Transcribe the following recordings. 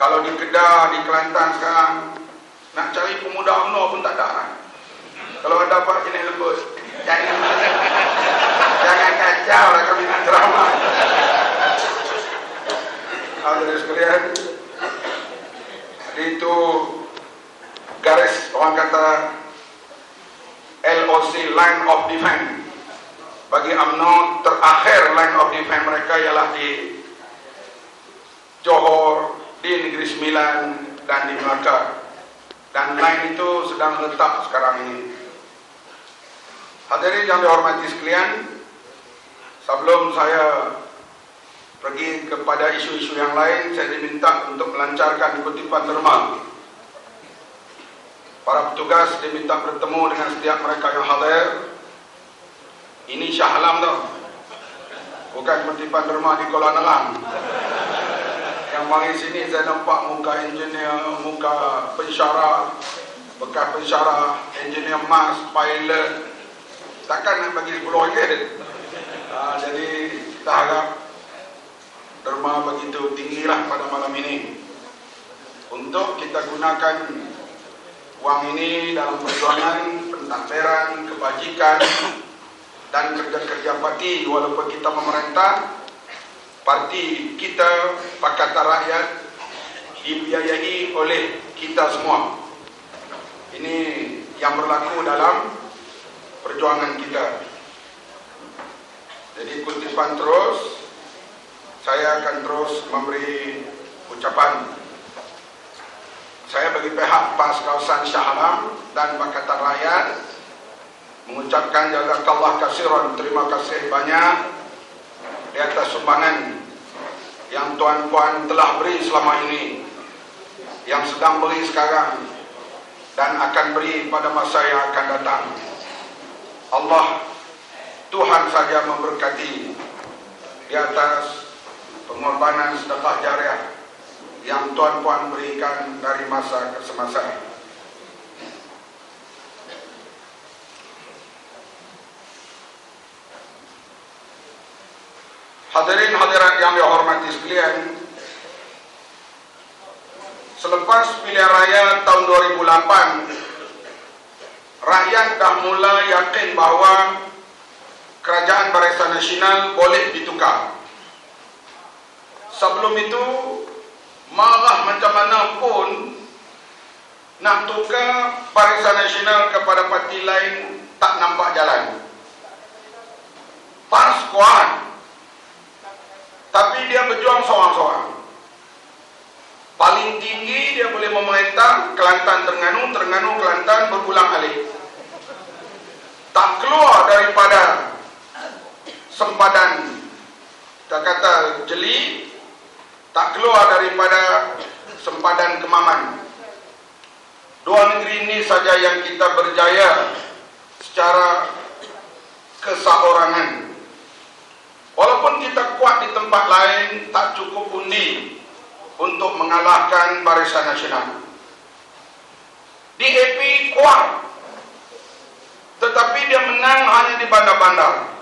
Kalau di Kedah, di Kelantan sekarang, nak cari pemuda UMNO pun tak ada. Kalau ada Pak jenis lembut, jangan kacau lah kami nak drama. Hadirin sekalian, itu garis orang kata LOC, line of defense. Bagi UMNO terakhir line of defense mereka ialah di Johor, di Negeri Sembilan dan di Melaka. Dan line itu sedang letak sekarang ini. Hadirin yang dihormati sekalian, sebelum saya pergi kepada isu-isu yang lain, saya diminta untuk melancarkan kutipan derma. Para petugas diminta bertemu dengan setiap mereka yang hadir. Ini Shah Alam tau, bukan kutipan derma di Kuala Nelang. Yang mari sini saya nampak muka engineer, muka pensyarah, bekas pensyarah, engineer mas, pilot. Takkan nak bagi 10 ringgit. Jadi kita harap derma begitu tinggilah pada malam ini untuk kita gunakan wang ini dalam perjuangan pentadbiran, kebajikan dan kerja-kerja parti. Walaupun kita memerintah, parti kita Pakatan Rakyat dibiayai oleh kita semua. Ini yang berlaku dalam perjuangan kita. Jadi kutipan terus, saya akan terus memberi ucapan. Saya bagi pihak PAS kawasan Shah Alam dan Pakatan Rakyat mengucapkan jazakallah kasiran, terima kasih banyak di atas sumbangan yang tuan-puan telah beri selama ini, yang sedang beri sekarang dan akan beri pada masa yang akan datang. Allah, Tuhan saja memberkati di atas pengorbanan sedekah jariah yang tuan-puan berikan dari masa ke semasa. Hadirin hadirat yang dihormati sekalian, selepas pilihan raya tahun 2008, rakyat dah mula yakin bahawa Kerajaan Barisan Nasional boleh ditukar. Sebelum itu, marah macam mana pun nak tukar Barisan Nasional kepada parti lain tak nampak jalan. PAS kuat, tapi dia berjuang seorang-seorang. Paling tinggi dia boleh memerintah Kelantan Terengganu, Terengganu Kelantan berulang-alik. Tak keluar daripada sempadan, tak kata jeli, tak keluar daripada sempadan Kemaman. Dua negeri ini saja yang kita berjaya secara keseorangan. Walaupun kita kuat di tempat lain, tak cukup undi untuk mengalahkan Barisan Nasional. DAP kuat, tetapi dia menang hanya di bandar-bandar.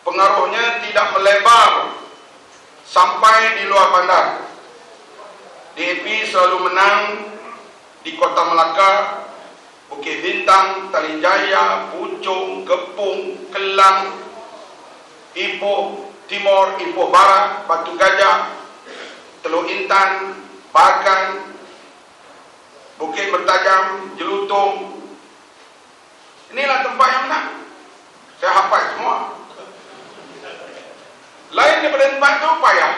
Pengaruhnya tidak melebar sampai di luar bandar. DAP selalu menang di Kota Melaka, Bukit Bintang, Talijaya, Puchong, Kepung, Kelang, Ipoh Timur, Ipoh Barat, Batu Gajah, Teluk Intan, Bagan, Bukit Bertajam, Jelutong. Inilah tempat yang menang. Saya hafal semua. Lain daripada tempat itu payah.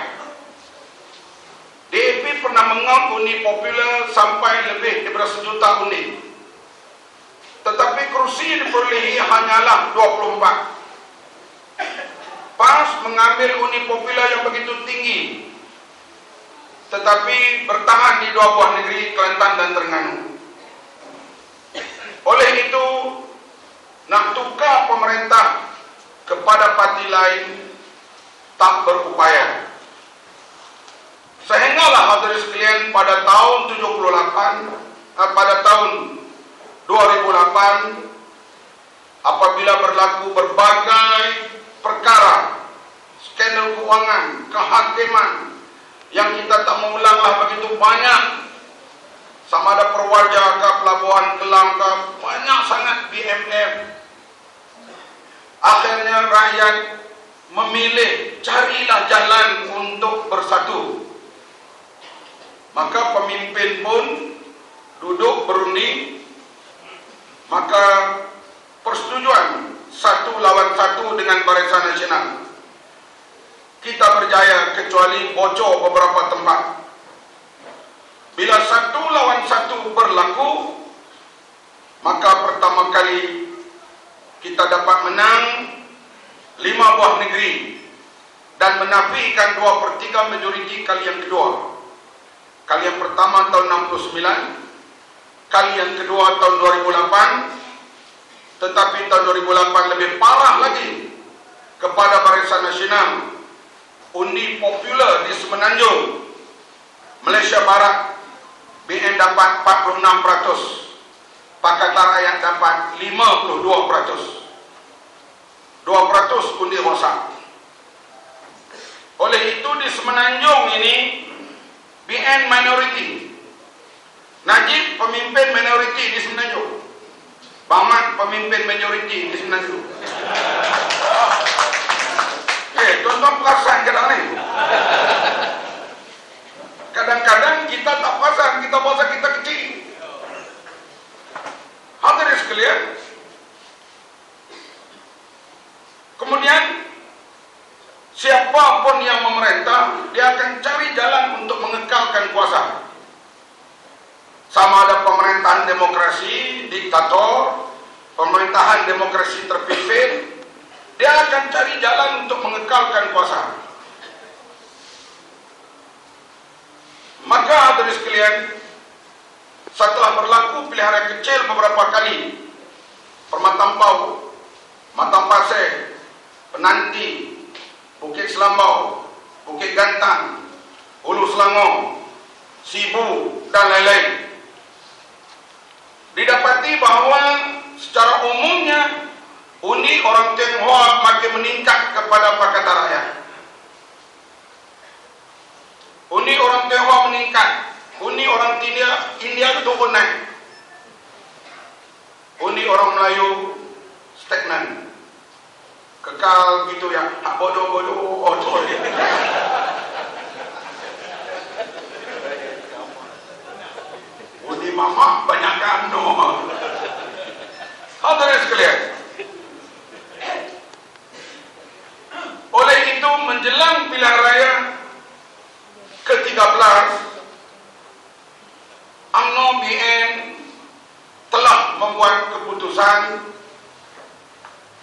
DAP pernah mengaut undi popular sampai lebih daripada 1 juta undi. Tetapi kursi diperolehi hanyalah 24. PAS mengambil undi popular yang begitu tinggi, tetapi bertahan di 2 buah negeri, Kelantan dan Terengganu. Oleh itu, nak tukar pemerintah kepada parti lain tak berupaya. Sehinggalah hadirin sekalian pada tahun 2008 apabila berlaku berbagai perkara, skandal keuangan, kehakiman yang kita tak mengulanglah begitu banyak. Sama ada Perwaja ke Pelabuhan Kelang ke, banyak sangat BMF. Akhirnya rakyat memilih, carilah jalan untuk bersatu. Maka pemimpin pun duduk berundi, maka persetujuan 1 lawan 1 dengan Barisan Nasional. Kita berjaya kecuali bocor beberapa tempat. Bila 1 lawan 1 berlaku, maka pertama kali kita dapat menang 5 buah negeri dan menafikan 2/3 majoriti kali yang kedua. Kali yang pertama tahun 69, kali yang kedua tahun 2008, tetapi tahun 2008 lebih parah lagi kepada Barisan Nasional. Undi popular di Semenanjung, Malaysia Barat, BN dapat 46%, Pakatan Rakyat dapat 52%. 2% undi rosak. Oleh itu di Semenanjung ini BN minority, Najib pemimpin minority di Semenanjung, Bahmat pemimpin majority di Semenanjung. Tuan-tuan perasan kadang ni, kadang-kadang kita tak perasan, kita bahasa kita kecil. Hadirin sekalian, kemudian siapapun yang memerintah, dia akan cari jalan untuk mengekalkan kuasa. Sama ada pemerintahan demokrasi, diktator, pemerintahan demokrasi terpimpin, dia akan cari jalan untuk mengekalkan kuasa. Maka hadirin sekalian, setelah berlaku pilihan raya kecil beberapa kali, Permatampau, Matang Pasir, Penanti, Bukit Selambau, Bukit Gantang, Hulu Selangor, Sibu dan lain-lain, didapati bahawa secara umumnya undi orang Tionghoa makin meningkat kepada Pakatan Rakyat. Undi orang Tionghoa meningkat, undi orang India turun naik, undi orang Melayu stagnan, kekal gitu ya, tak bodoh-bodoh otor. Undi mama banyak kano. Hadirin sekalian, oleh itu menjelang pilihan raya ke-13, UMNO BN telah membuat keputusan,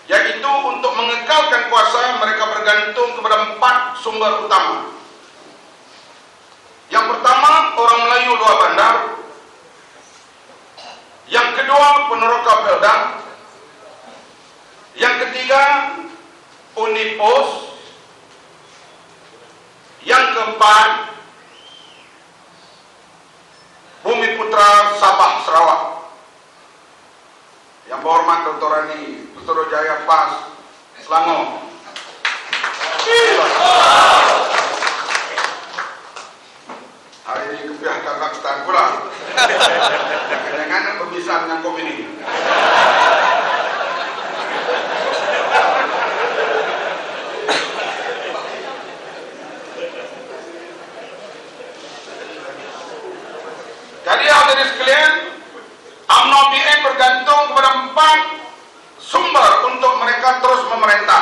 yaitu untuk mengekalkan kuasa mereka bergantung kepada 4 sumber utama. Yang pertama, orang Melayu luar bandar. Yang kedua, peneroka Pelda. Yang ketiga, undi pos. Yang keempat, Bumi Putra Sabah Sarawak. Yang berhormat Dr. Rani Putrajaya PAS Selangor. Hari ini ke pihak Kazakhstan pula. Jangan-jangan berpisah dengan komuni. Jadi hadirin sekalian, UMNO BN bergantung kepada 4 sumber untuk mereka terus memerintah.